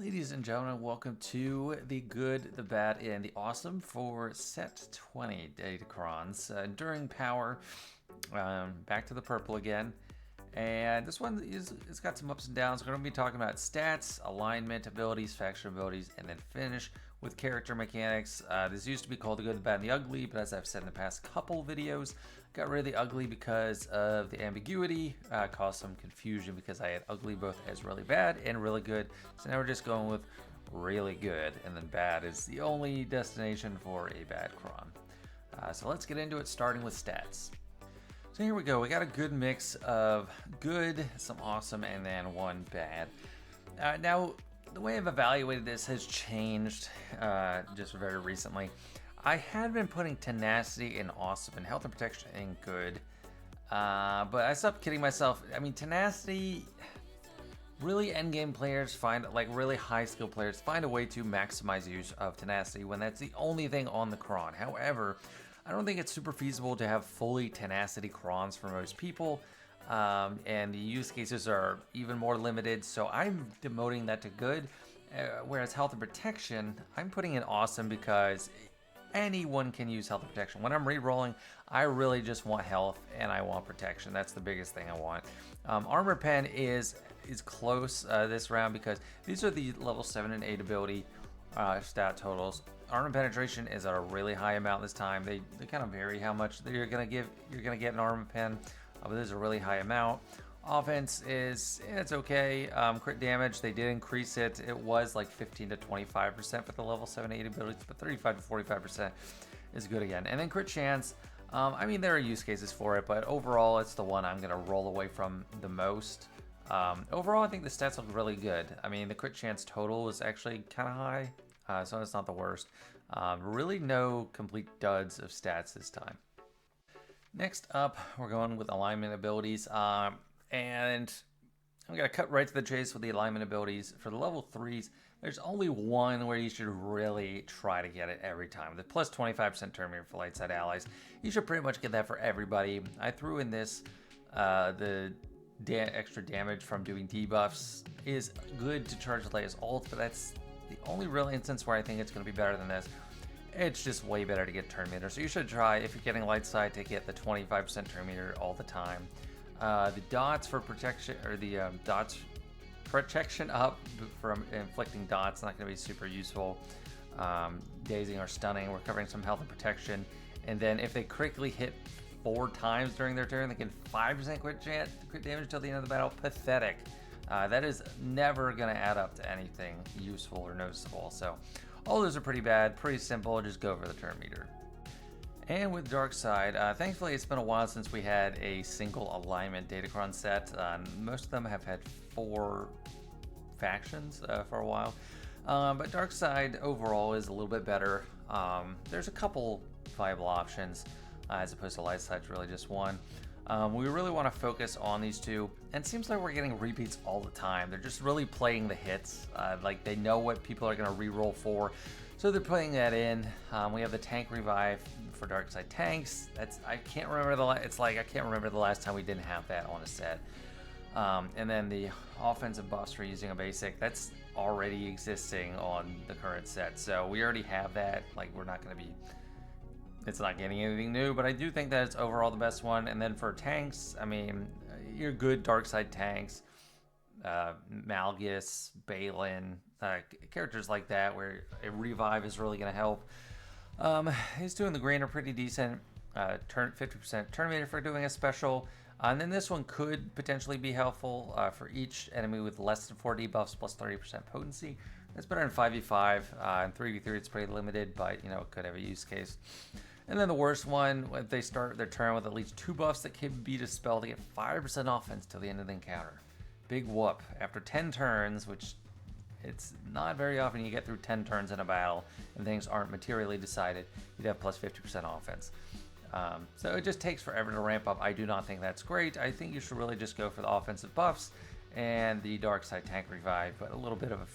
Ladies and gentlemen, welcome to the good, the bad, and the awesome for set 20 Datacrons. Enduring Power, back to the purple again. And this one it's got some ups and downs. We're going to be talking about stats, alignment, abilities, faction abilities, and then finish with character mechanics. This used to be called the good, the bad, and the ugly, but as I've said in the past couple videos, got rid of the ugly because of the ambiguity, caused some confusion because I had ugly both as really bad and really good. So now we're just going with really good, and then bad is the only destination for a bad cron. So let's get into it, starting with stats. So here we go, we got a good mix of good, some awesome, and then one bad. Now, the way I've evaluated this has changed just very recently. I had been putting tenacity in awesome and health and protection in good, but I stopped kidding myself. I mean, tenacity, really endgame players find, like really high skill players, find a way to maximize use of tenacity when that's the only thing on the cron. However, I don't think it's super feasible to have fully tenacity crons for most people. And the use cases are even more limited, so I'm demoting that to good. Whereas health and protection, I'm putting in awesome because anyone can use health and protection. When I'm re-rolling, I really just want health and I want protection. That's the biggest thing I want. Armor pen is close this round because these are the level 7 and 8 ability stat totals. Armor penetration is at a really high amount this time. They kind of vary how much you're gonna get an armor pen. But this is a really high amount. Offense it's okay. Crit damage, they did increase it. It was like 15 to 25% for the level 7 8 abilities, but 35 to 45% is good again. And then crit chance, I mean, there are use cases for it, but overall, it's the one I'm gonna roll away from the most. Overall, I think the stats look really good. I mean, the crit chance total is actually kind of high, so it's not the worst. Really no complete duds of stats this time. Next up, we're going with alignment abilities, and I'm going to cut right to the chase with the alignment abilities. For the level 3s, there's only one where you should really try to get it every time. The plus 25% turn meter for light side allies. You should pretty much get that for everybody. I threw in this, the extra damage from doing debuffs is good to charge Leia's ult, but that's the only real instance where I think it's going to be better than this. It's just way better to get turn meter. So you should try, if you're getting light side, to get the 25% turn meter all the time. The dots for protection, or the dots protection up from inflicting dots, not going to be super useful. Dazing or stunning, we're covering some health and protection. And then if they critically hit 4 times during their turn, they get 5% crit damage till the end of the battle. Pathetic. That is never going to add up to anything useful or noticeable. So all those are pretty bad, pretty simple, just go for the turn meter. And with Dark Side, thankfully it's been a while since we had a single alignment Datacron set. Most of them have had 4 factions for a while. But Dark Side overall is a little bit better. There's a couple viable options as opposed to Light Side's really just one. We really want to focus on these two, and it seems like we're getting repeats all the time. They're just really playing the hits, like they know what people are going to re-roll for, so they're putting that in. We have the tank revive for Dark Side tanks. I can't remember the last time we didn't have that on a set. And then the offensive buffs for using a basic, that's already existing on the current set, so we already have that. Like, we're not going to be, it's not getting anything new, but I do think that it's overall the best one. And then for tanks, I mean, your good Dark Side tanks, Malgus, Balin, characters like that, where a revive is really going to help. These two in the green are pretty decent. 50% turn meter for doing a special. And then this one could potentially be helpful for each enemy with less than 4 debuffs plus 30% potency. That's better than 5v5. In 3v3, it's pretty limited, but you know, it could have a use case. And then the worst one, if they start their turn with at least 2 buffs that can be dispelled, they get 5% offense till the end of the encounter. Big whoop. After 10 turns, which it's not very often you get through 10 turns in a battle and things aren't materially decided, you'd have plus 50% offense. So it just takes forever to ramp up. I do not think that's great. I think you should really just go for the offensive buffs and the Dark Side tank revive, but a little bit of a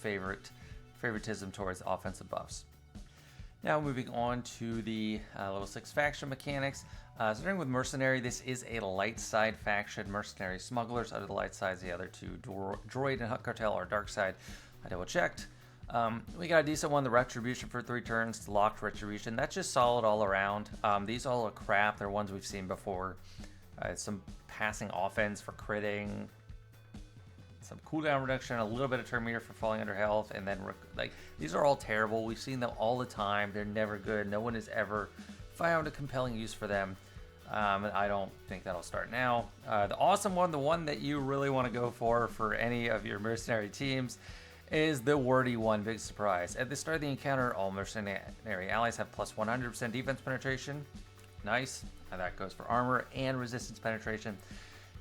favoritism towards offensive buffs. Now moving on to the level 6 faction mechanics. Starting with Mercenary, this is a light side faction. Mercenary Smugglers are the light sides. The other two, Droid and Hutt Cartel, are dark side. I double checked. We got a decent one, the Retribution for 3 turns, locked Retribution. That's just solid all around. These all are crap. They're ones we've seen before. Some passing offense for critting, some cooldown reduction, a little bit of turn meter for falling under health, and then like these are all terrible. We've seen them all the time. They're never good. No one has ever found a compelling use for them. And I don't think that'll start now. The awesome one, the one that you really want to go for any of your mercenary teams, is the wordy one. Big surprise. At the start of the encounter, all mercenary allies have plus 100% defense penetration. Nice. That goes for armor and resistance penetration.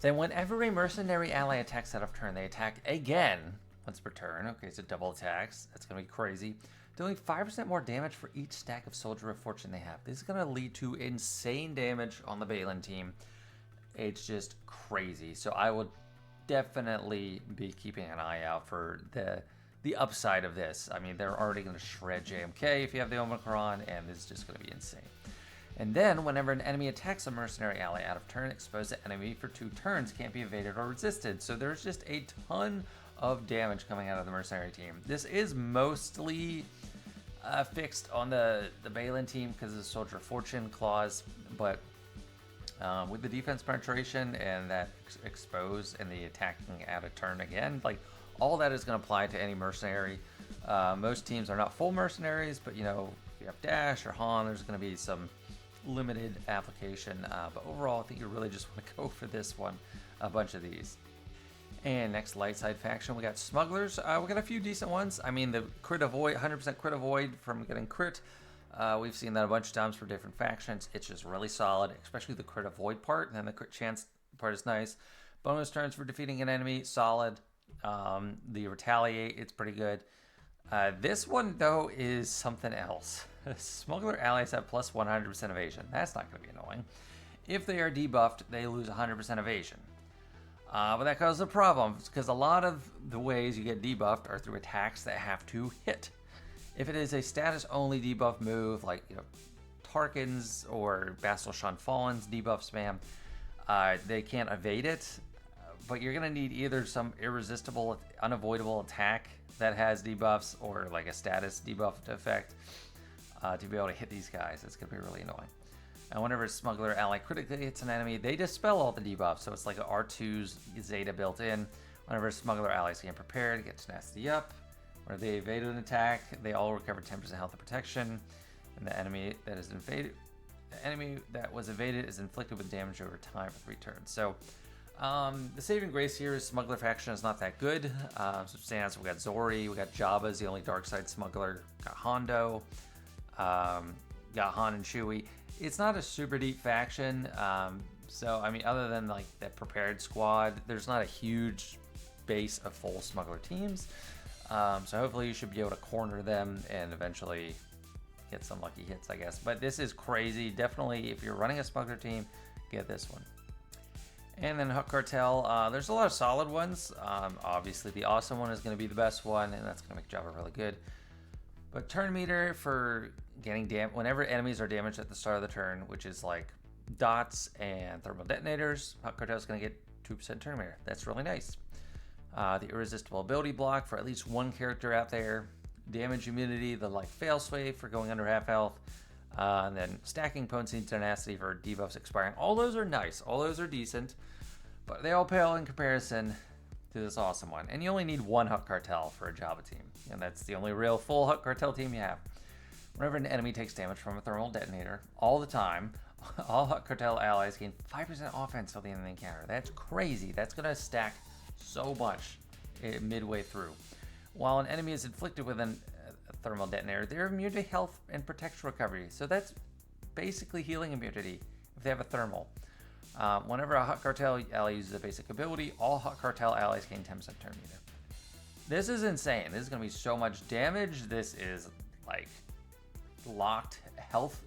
Then whenever a mercenary ally attacks out of turn, they attack again once per turn. Okay, so double attacks. That's going to be crazy. Dealing 5% more damage for each stack of Soldier of Fortune they have. This is going to lead to insane damage on the Balin team. It's just crazy. So I will definitely be keeping an eye out for the upside of this. I mean, they're already going to shred JMK if you have the Omicron, and this is just going to be insane. And then, whenever an enemy attacks a mercenary ally out of turn, expose the enemy for 2 turns, can't be evaded or resisted. So there's just a ton of damage coming out of the mercenary team. This is mostly fixed on the Balin team because of the Soldier of Fortune clause, but with the defense penetration and that expose and the attacking out of turn again, like all that is going to apply to any mercenary. Most teams are not full mercenaries, but you know, if you have Dash or Han, there's going to be some limited application, but overall I think you really just want to go for this one, a bunch of these. And next light side faction, we got Smugglers. We got a few decent ones. I mean, the crit avoid, 100% crit avoid from getting crit, we've seen that a bunch of times for different factions. It's just really solid, especially the crit avoid part, and then the crit chance part is nice. Bonus turns for defeating an enemy, solid. The retaliate, it's pretty good. This one though is something else. Smuggler allies have plus 100% evasion. That's not going to be annoying. If they are debuffed, they lose 100% evasion. But that causes a problem because a lot of the ways you get debuffed are through attacks that have to hit. If it is a status only debuff move like Tarkin's or Bastille Shan Fallen's debuff spam, they can't evade it. But you're going to need either some irresistible, unavoidable attack that has debuffs or like a status debuff effect to be able to hit these guys. It's going to be really annoying. And whenever a Smuggler ally critically hits an enemy, they dispel all the debuffs. So it's like an R2's Zeta built in. Whenever a Smuggler allies get prepared, it gets nasty up. Whenever they evade an attack, they all recover 10% health and protection. And the enemy that is invaded, the enemy that was evaded is inflicted with damage over time for 3 turns. So the saving grace here is Smuggler faction is not that good. Substance, we got Zori, we got Jabba's the only dark side Smuggler, got Hondo, got Han and Chewie. It's not a super deep faction, so I mean, other than like that prepared squad, there's not a huge base of full Smuggler teams. So hopefully you should be able to corner them and eventually get some lucky hits, I guess. But this is crazy. Definitely, if you're running a Smuggler team, get this one. And then Hutt Cartel, there's a lot of solid ones. Obviously, the awesome one is going to be the best one, and that's going to make Java really good. But turn meter for getting whenever enemies are damaged at the start of the turn, which is like dots and thermal detonators, Hutt Cartel is going to get 2% turn meter. That's really nice. The irresistible ability block for at least one character out there. Damage immunity, the like fail swave for going under half health. And then stacking potency and tenacity for debuffs expiring. All those are nice. All those are decent. But they all pale in comparison to this awesome one. And you only need one Hutt Cartel for a Java team. And that's the only real full Hutt Cartel team you have. Whenever an enemy takes damage from a thermal detonator, all the time, all Hutt Cartel allies gain 5% offense till the end of the encounter. That's crazy. That's going to stack so much midway through. While an enemy is inflicted with a thermal detonator, they're immune to health and protection recovery. So that's basically healing immunity if they have a thermal. Whenever a Hutt Cartel ally uses a basic ability, all Hutt Cartel allies gain 10% turn meter. This is insane. This is going to be so much damage. This is like locked health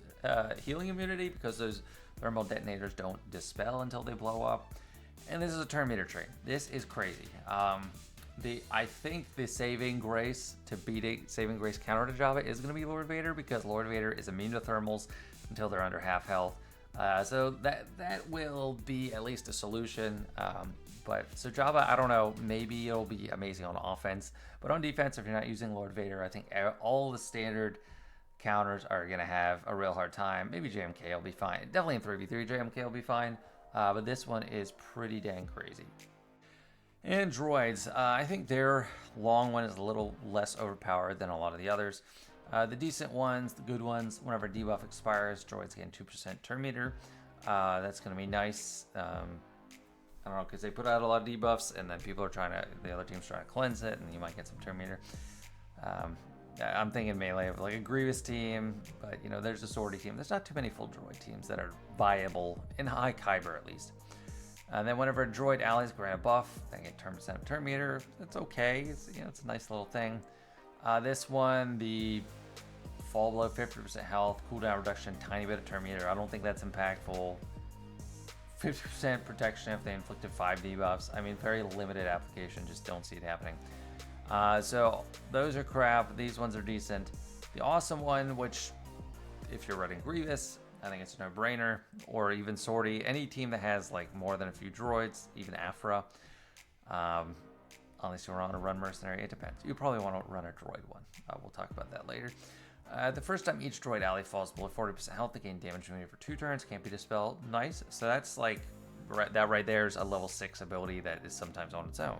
healing immunity because those thermal detonators don't dispel until they blow up. And this is a turn meter tree. This is crazy. I think the saving grace to beat a saving grace counter to Java is going to be Lord Vader because Lord Vader is immune to thermals until they're under half health. So that will be at least a solution. But so Jabba, I don't know, maybe it'll be amazing on offense, but on defense, if you're not using Lord Vader, I think all the standard counters are going to have a real hard time. Maybe JMK will be fine. Definitely in 3v3, JMK will be fine, but this one is pretty dang crazy. And droids, I think their long one is a little less overpowered than a lot of the others. The decent ones, the good ones, whenever debuff expires, droids gain 2% turn meter. That's going to be nice. I don't know, because they put out a lot of debuffs, and then people are the other team's trying to cleanse it, and you might get some turn meter. I'm thinking melee of like a Grievous team, but you know, there's a Swordy team. There's not too many full droid teams that are viable in high Kyber at least. And then whenever droid allies grant a buff, they get 10% of turn meter. It's okay. It's, you know, it's a nice little thing. This one, the fall below 50% health, cooldown reduction, tiny bit of turn meter. I don't think that's impactful. 50% protection if they inflicted 5 debuffs. I mean, very limited application. Just don't see it happening. So those are crap. These ones are decent. The awesome one, which if you're running Grievous, I think it's a no-brainer, or even Swordy. Any team that has like more than a few droids, even Afra, unless you want to run Mercenary, it depends. You probably want to run a droid one. We'll talk about that later. The first time each droid ally falls below 40% health, they gain damage immunity for 2 turns, can't be dispelled. Nice. So that's like, that right there is a level 6 ability that is sometimes on its own.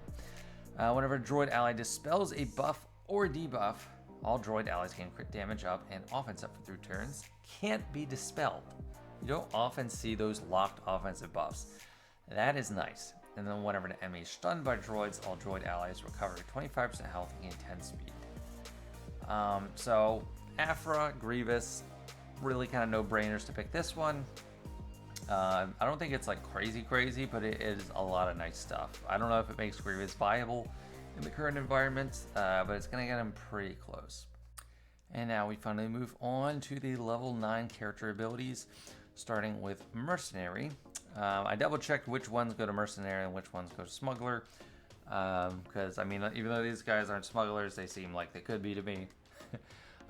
Whenever a droid ally dispels a buff or debuff, all droid allies gain crit damage up and offense up for 3 turns. Can't be dispelled. You don't often see those locked offensive buffs. That is nice. And then whenever an enemy is stunned by droids, all droid allies recover 25% health and gain 10 speed. So Afra, Grievous, really kind of no-brainers to pick this one. I don't think it's like crazy, but it is a lot of nice stuff. I don't know if it makes Grievous viable in the current environment, but it's going to get him pretty close. And now we finally move on to the level 9 character abilities, starting with Mercenary. I double checked which ones go to Mercenary and which ones go to Smuggler, because I mean, even though these guys aren't Smugglers, they seem like they could be to me.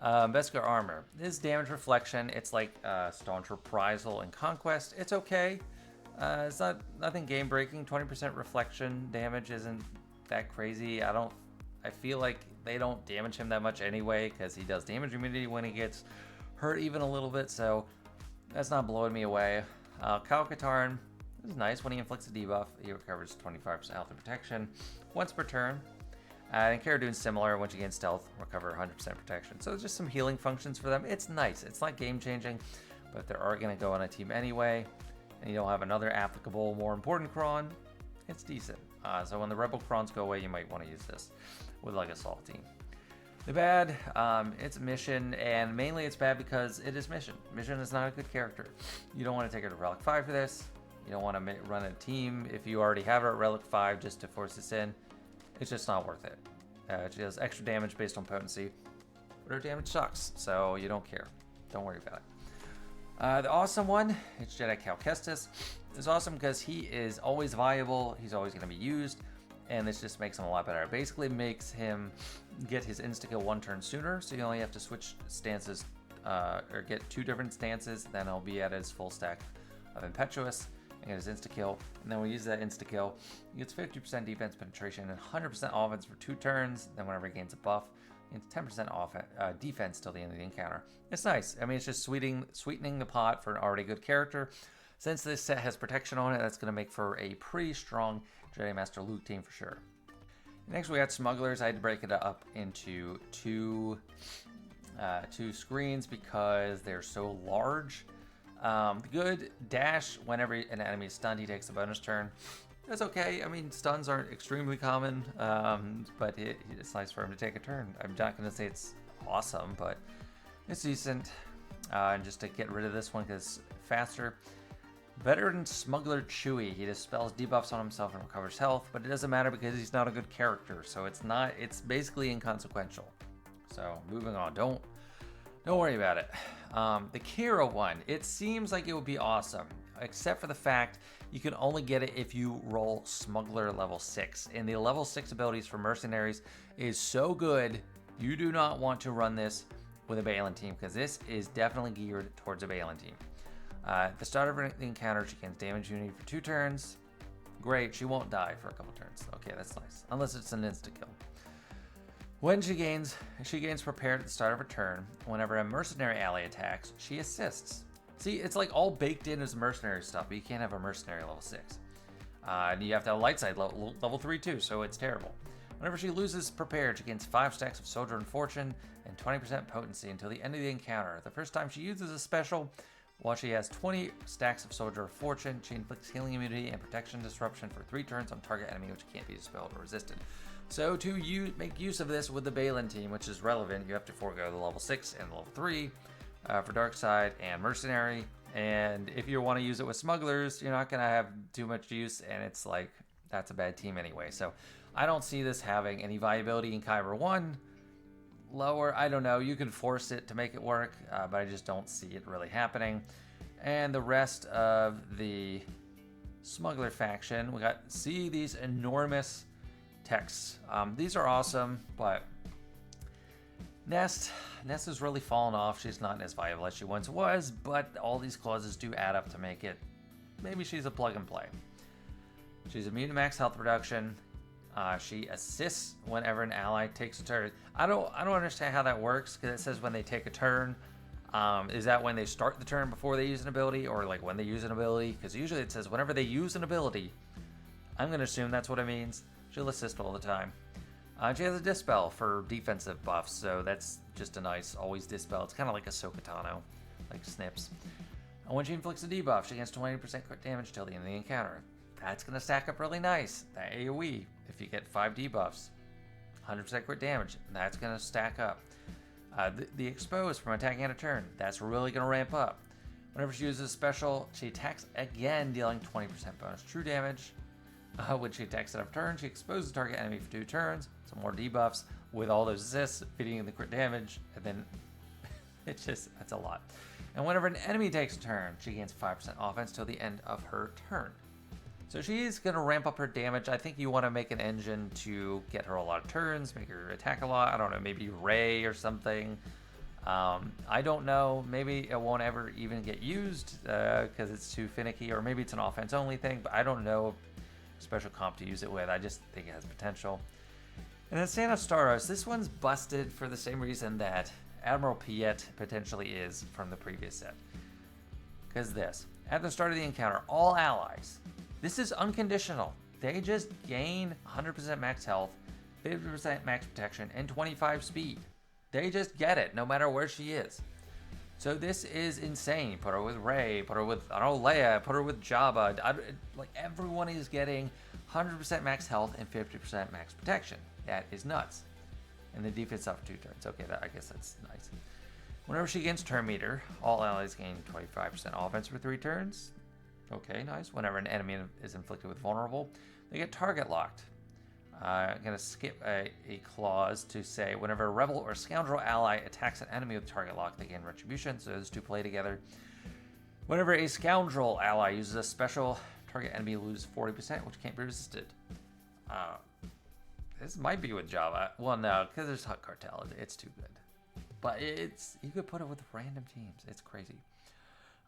Beskar Armor. This is damage reflection. It's like Staunch Reprisal and Conquest. It's okay. It's nothing game breaking. 20% reflection damage isn't that crazy. I feel like they don't damage him that much anyway, because he does damage immunity when he gets hurt even a little bit, so that's not blowing me away. Kyle Katarn is nice. When he inflicts a debuff, he recovers 25% health and protection once per turn. And Cara Dune's similar. Once you gain stealth, recover 100% protection. So just some healing functions for them. It's nice. It's not game changing, but if they are going to go on a team anyway, and you don't have another applicable, more important cron, it's decent. So when the Rebel crons go away, you might want to use this with like assault team. The bad, it's mission, and mainly it's bad because it is mission. Mission is not a good character. You don't want to take her to Relic 5 for this. You don't want to run a team if you already have her at Relic 5 just to force this in. It's just not worth it. She does extra damage based on potency, but her damage sucks, so you don't care. Don't worry about it. The awesome one, it's Jedi Cal Kestis. It's awesome because he is always viable, he's always going to be used, and this just makes him a lot better. It basically makes him get his insta-kill 1 turn sooner, so you only have to switch stances, or get 2 different stances, then he'll be at his full stack of Impetuous, and get his insta-kill, and then we use that insta-kill, he gets 50% defense penetration and 100% offense for 2 turns, then whenever he gains a buff, he gets 10% defense till the end of the encounter. It's nice. I mean, it's just sweetening the pot for an already good character. Since this set has protection on it, that's going to make for a pretty strong Jedi Master Luke team for sure. Next we got Smugglers. I had to break it up into two screens because they're so large. The good dash, whenever an enemy is stunned, he takes a bonus turn. That's okay. I mean, stuns aren't extremely common, but it's nice for him to take a turn. I'm not going to say it's awesome, but it's decent. And just to get rid of this one because faster. Better than Smuggler Chewie. He dispels debuffs on himself and recovers health, but it doesn't matter because he's not a good character, so it's basically inconsequential. So moving on, don't worry about it. The Kira one, it seems like it would be awesome, except for the fact you can only get it if you roll Smuggler level 6. And the level 6 abilities for Mercenaries is so good, you do not want to run this with a Balin team, because this is definitely geared towards a Balin team. At the start of the encounter, she gains damage immunity for 2 turns. Great, she won't die for a couple turns. Okay, that's nice. Unless it's an insta-kill. When she gains prepared at the start of her turn. Whenever a mercenary ally attacks, she assists. See, it's like all baked in as mercenary stuff, but you can't have a mercenary level 6. And you have to have a light side level 3 too, so it's terrible. Whenever she loses prepared, she gains 5 stacks of Soldier and Fortune and 20% potency until the end of the encounter. The first time she uses a special, while she has 20 stacks of Soldier of Fortune, she inflicts healing immunity and protection disruption for 3 turns on target enemy, which can't be dispelled or resisted. So to make use of this with the Balin team, which is relevant, you have to forego the level 6 and the level 3 for Dark Side and Mercenary. And if you want to use it with Smugglers, you're not going to have too much use, and it's like, that's a bad team anyway. So I don't see this having any viability in Kyber 1. Lower, I don't know, you can force it to make it work, but I just don't see it really happening. And the rest of the Smuggler faction, we got, see these enormous texts. These are awesome, but Nest has really fallen off. She's not as viable as she once was, but all these clauses do add up to make it, maybe she's a plug and play. She's immune to max health reduction. She assists whenever an ally takes a turn. I don't understand how that works, because it says when they take a turn. Is that when they start the turn before they use an ability, or like when they use an ability? Because usually it says whenever they use an ability. I'm going to assume that's what it means. She'll assist all the time. She has a Dispel for defensive buffs, so that's just a nice always Dispel. It's kind of like a Sokatano, like Snips. And when she inflicts a debuff, she gets 20% crit damage till the end of the encounter. That's going to stack up really nice. That AoE, if you get 5 debuffs, 100% crit damage, that's going to stack up. The Expose from attacking at a turn, that's really going to ramp up. Whenever she uses a special, she attacks again, dealing 20% bonus true damage. When she attacks out of turn, she exposes the target enemy for 2 turns. Some more debuffs with all those assists, feeding the crit damage, and then it's just, that's a lot. And whenever an enemy takes a turn, she gains 5% offense till the end of her turn. So she's going to ramp up her damage. I think you want to make an engine to get her a lot of turns, make her attack a lot. I don't know, maybe Ray or something. I don't know. Maybe it won't ever even get used because it's too finicky, or maybe it's an offense only thing, but I don't know special comp to use it with. I just think it has potential. And then Santa Staros, this one's busted for the same reason that Admiral Piet potentially is from the previous set. Because this, at the start of the encounter, all allies, this is unconditional. They just gain 100% max health, 50% max protection, and 25 speed. They just get it, no matter where she is. So this is insane. Put her with Rey, put her with, I don't know, Leia, put her with Jabba. Like, everyone is getting 100% max health and 50% max protection. That is nuts. And the defense up for 2 turns. Okay, I guess that's nice. Whenever she gains turn meter, all allies gain 25% offense for 3 turns. Okay, nice. Whenever an enemy is inflicted with vulnerable, they get target locked. I'm going to skip a clause to say whenever a rebel or scoundrel ally attacks an enemy with target lock, they gain retribution, so those 2 play together. Whenever a scoundrel ally uses a special, target enemy loses 40%, which can't be resisted. This might be with Java. Well, no, because there's Hutt Cartel. It's too good. But you could put it with random teams. It's crazy.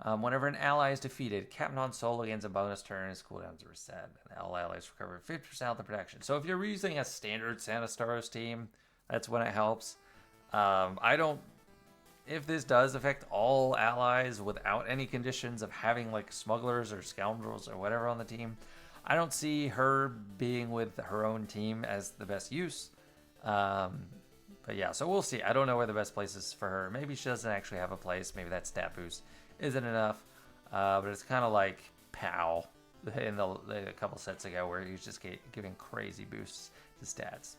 Whenever an ally is defeated, Captain Han Solo gains a bonus turn, his cooldowns are reset, and all allies recover 50% of the protection. So if you're using a standard Santa Staros team, that's when it helps. If this does affect all allies without any conditions of having like smugglers or scoundrels or whatever on the team, I don't see her being with her own team as the best use. But yeah, so we'll see. I don't know where the best place is for her. Maybe she doesn't actually have a place. Maybe that stat boost isn't enough. But it's kind of like POW in a couple sets ago where he was just giving crazy boosts to stats.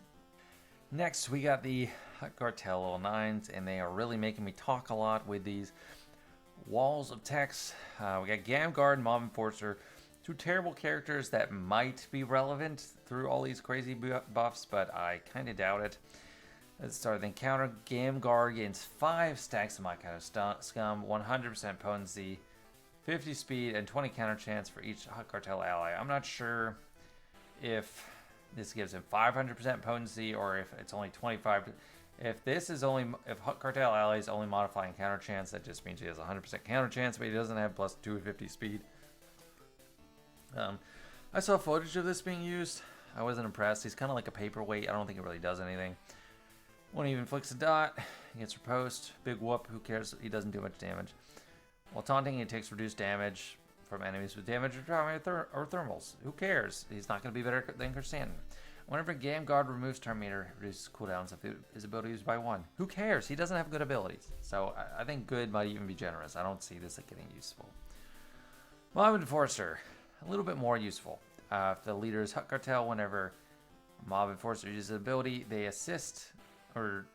Next, we got the Hutt Cartel level 9s, and they are really making me talk a lot with these walls of text. We got Gamguard and Mob Enforcer, 2 terrible characters that might be relevant through all these crazy buffs, but I kind of doubt it. Let's start the encounter. Gamguard gains 5 stacks of My Kind of Scum, 100% potency, 50 speed, and 20 counter chance for each Hutt Cartel ally. I'm not sure if this gives him 500% potency or if it's only 25. If Hutt Cartel ally is only modifying counter chance, that just means he has 100% counter chance, but he doesn't have plus 250 speed. I saw footage of this being used. I wasn't impressed. He's kind of like a paperweight. I don't think it really does anything. When he inflicts a dot, he gets riposte. Big whoop, who cares? He doesn't do much damage. While taunting, he takes reduced damage from enemies with damage or thermals. Who cares? He's not going to be better than Chrysanthemum. Whenever Game Guard removes turn meter, reduces cooldowns if his ability is by 1. Who cares? He doesn't have good abilities. So I think good might even be generous. I don't see this as getting useful. Mob Enforcer, a little bit more useful. If the leader is Hutt Cartel, whenever Mob Enforcer uses an ability, they assist, or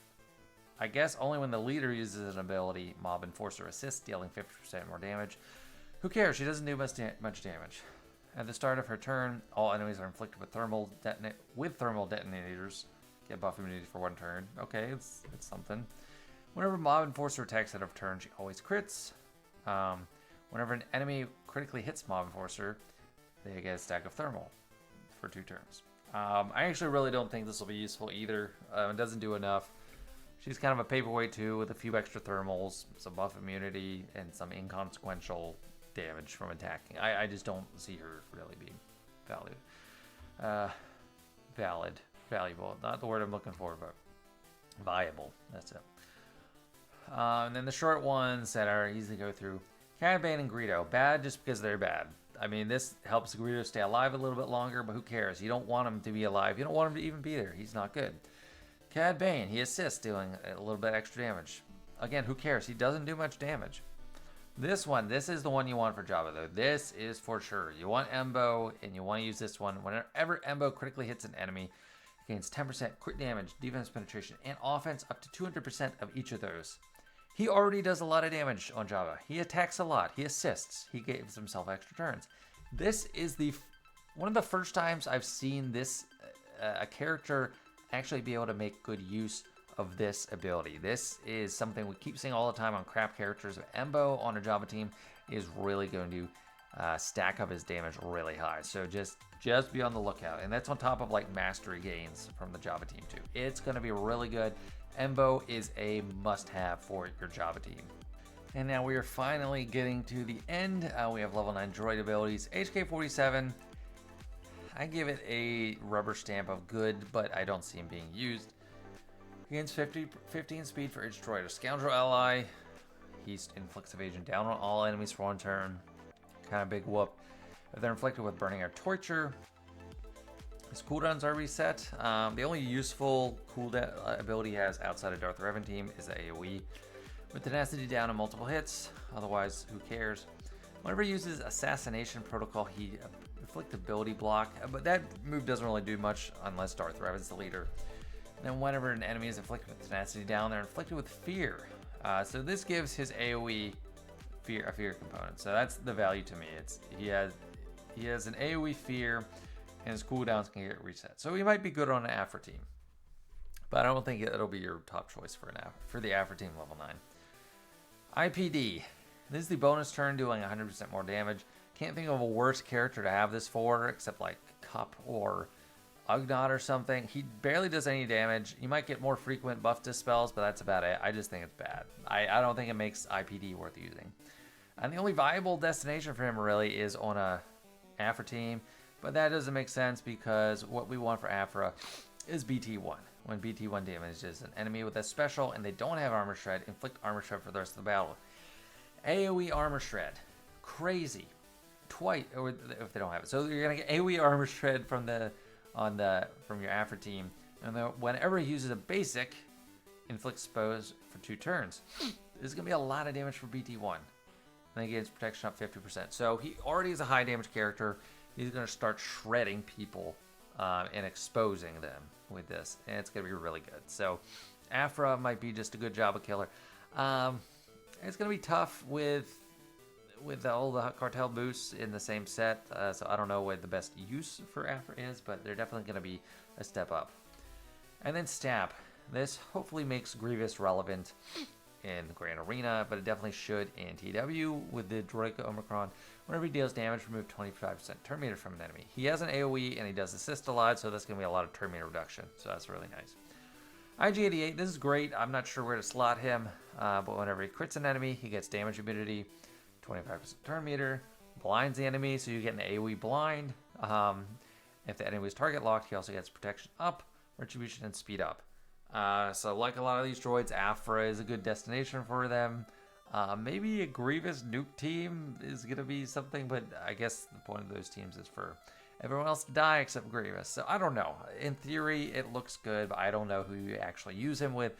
I guess only when the leader uses an ability, Mob Enforcer assists, dealing 50% more damage. Who cares? She doesn't do much damage. At the start of her turn, all enemies are inflicted with thermal detonators. Get buff immunity for 1 turn. Okay, it's something. Whenever Mob Enforcer attacks out of turn, she always crits. Whenever an enemy critically hits Mob Enforcer, they get a stack of thermal for 2 turns. I actually really don't think this will be useful either. It doesn't do enough. She's kind of a paperweight too, with a few extra thermals, some buff immunity, and some inconsequential damage from attacking. I just don't see her really being valuable. Not the word I'm looking for, but viable. That's it. And then the short ones that are easy to go through. Cad Bane and Greedo. Bad just because they're bad. I mean, this helps Greedo stay alive a little bit longer, but who cares? You don't want him to be alive. You don't want him to even be there. He's not good. Cad Bane, he assists, doing a little bit extra damage. Again, who cares? He doesn't do much damage. This is the one you want for Jabba, though. This is for sure. You want Embo, and you want to use this one. Whenever Embo critically hits an enemy, he gains 10% crit damage, defense penetration, and offense up to 200% of each of those. He already does a lot of damage on Jabba. He attacks a lot. He assists. He gives himself extra turns. This is one of the first times I've seen this a character actually be able to make good use of this ability. This is something we keep seeing all the time on crap characters. Embo on a Jabba team is really going to stack up his damage really high. So just be on the lookout. And that's on top of like mastery gains from the Jabba team too. It's going to be really good. Embo is a must-have for your Jabba team. And now we are finally getting to the end. We have level 9 droid abilities. HK-47, I give it a rubber stamp of good, but I don't see him being used. Gains 15 speed for each droid or scoundrel ally. He inflicts evasion down on all enemies for 1 turn. Kind of big whoop. If they're inflicted with burning or torture, his cooldowns are reset. The only useful cooldown ability he has outside of Darth Revan team is the AoE. With tenacity down on multiple hits, otherwise who cares. Whenever he uses assassination protocol, he inflicts ability block, but that move doesn't really do much unless Darth Revan's the leader. Then whenever an enemy is inflicted with tenacity down, they're inflicted with fear. So this gives his AoE a fear component. So that's the value to me. He has an AoE fear, and his cooldowns can get reset. So he might be good on an Afra team, but I don't think it'll be your top choice for the Afra team level 9. IPD. This is the bonus turn doing 100% more damage. Can't think of a worse character to have this for, except like Cup or Ugnaught or something. He barely does any damage. You might get more frequent buff dispels, but that's about it. I just think it's bad. I don't think it makes IPD worth using. And the only viable destination for him really is on a Afra team, but that doesn't make sense because what we want for Afra is BT1. When BT1 damages an enemy with a special and they don't have armor shred, inflict armor shred for the rest of the battle. AoE armor shred. Crazy. Twice, or if they don't have it. So you're gonna get AoE armor shred from your Afra team, and then whenever he uses a basic, inflicts expose for 2 turns. This is gonna be a lot of damage for BT1. And he gains protection up 50%. So he already is a high damage character. He's gonna start shredding people and exposing them with this, and it's gonna be really good. So Afra might be just a good Jabba killer. It's gonna be tough with all the Hutt Cartel boosts in the same set, so I don't know what the best use for Afra is, but they're definitely gonna be a step up. And then Stab. This hopefully makes Grievous relevant in the Grand Arena, but it definitely should in TW with the Droid Omicron. Whenever he deals damage, remove 25% turn meter from an enemy. He has an AoE and he does assist a lot, so that's going to be a lot of turn meter reduction. So that's really nice. IG-88, this is great. I'm not sure where to slot him, but whenever he crits an enemy, he gets damage immunity, 25% turn meter, blinds the enemy, so you get an AoE blind. If the enemy is target locked, he also gets protection up, retribution, and speed up. So like a lot of these droids, Afra is a good destination for them. Maybe a Grievous nuke team is going to be something, but I guess the point of those teams is for everyone else to die except Grievous. So I don't know. In theory, it looks good, but I don't know who you actually use him with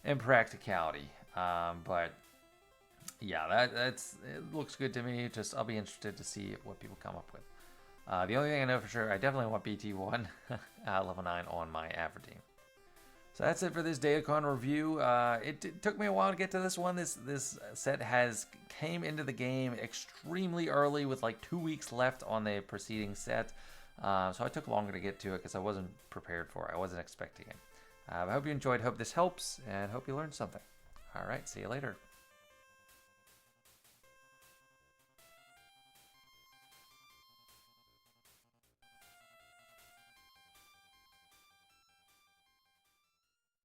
in practicality. But yeah, it looks good to me. Just I'll be interested to see what people come up with. The only thing I know for sure, I definitely want BT1 level 9 on my Afra team. So that's it for this Datacron review. It took me a while to get to this one. This set came into the game extremely early with like 2 weeks left on the preceding set. So I took longer to get to it because I wasn't prepared for it. I wasn't expecting it. I hope you enjoyed. Hope this helps, and hope you learned something. All right, see you later.